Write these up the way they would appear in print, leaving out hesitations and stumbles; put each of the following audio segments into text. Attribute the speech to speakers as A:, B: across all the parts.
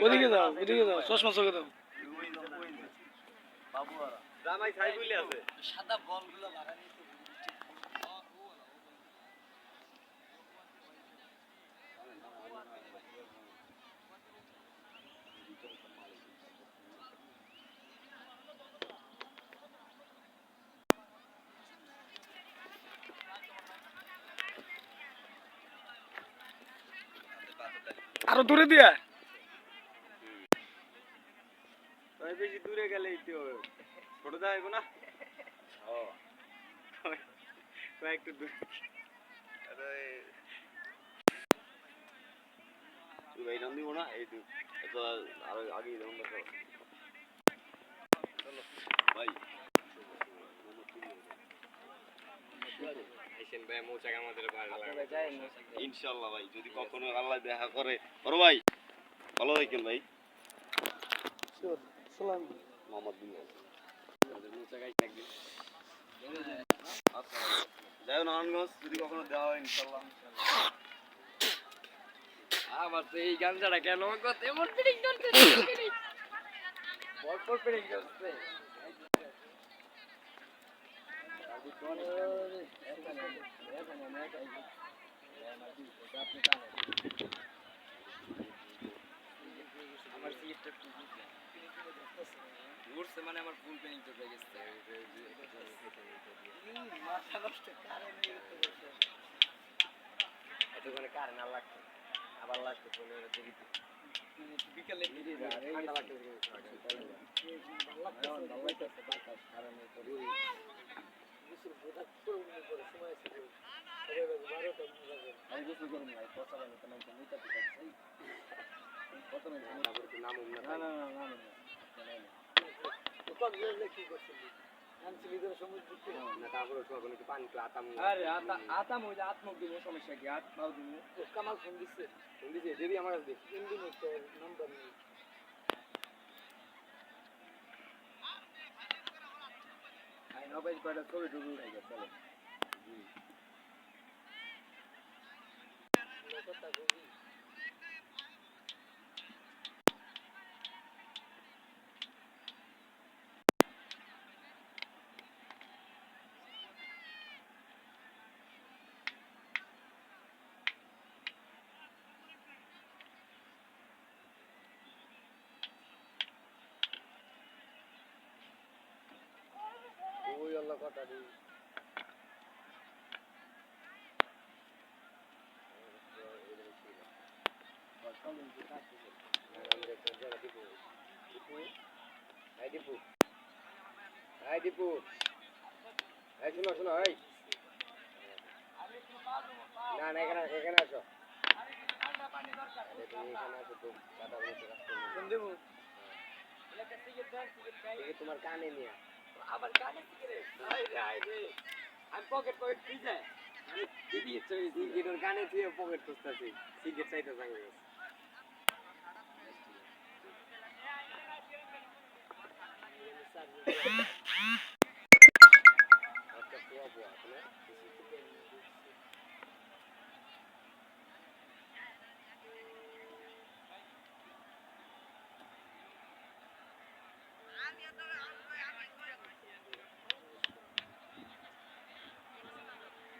A: ওদিকে যাও চশমা চোখে দাও
B: জামাই সাইকেলে আছে
C: সাদা বলগুলো লাগানি
A: আরো দূরে দিয়া
B: বেশি দূরে গেলে ছোট যাইব না একটু দূরে ভাই নাম দিব না এই আরো আগে ভাই ইনশাল্লাহ ভাই যদি কখনো আল্লাহ দেখা করে বড় ভাই ভালো থাকেন ভাই মোহাম্মদ বিন যাই নারায়ণগঞ্জ যদি কখনো দেওয়া হয় ইনশাল্লাহ
C: আমার তো এই গাঞ্জাটা কেন এমন ফিটিং করতে বড় ফিটিং করতে আমার সিটটা ঘুরছে মানে আমার ফুল পেইন্ট হয়ে গেছে মাথা নষ্ট কারেন্ট এতক্ষণে কারেন্ট আর লাগতো আবার লাগতো বিকালে ঠান্ডা লাগতো সমস্যা কি কামাল ফোন দিচ্ছে দেবী আমার নাম্বার নেই কয়টা ছবি টবি উঠে গেছে ওই আল্লাহ কথা দিই শোনো এই না না এখানে আসো তোমার কানে নিয়ে আবার কানে আমি পকেট কানে দিয়ে পকেট খুঁজতেছি সিগারেট চাইতে চাঙ্গে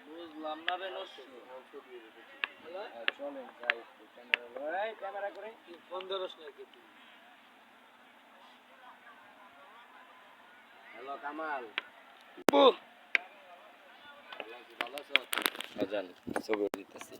C: বুঝলাম না রে চলেন যাই ক্যামেরা করে ফোন ধরস না কি হ্যালো কামাল ভালো আছো? ছবি দিতেছি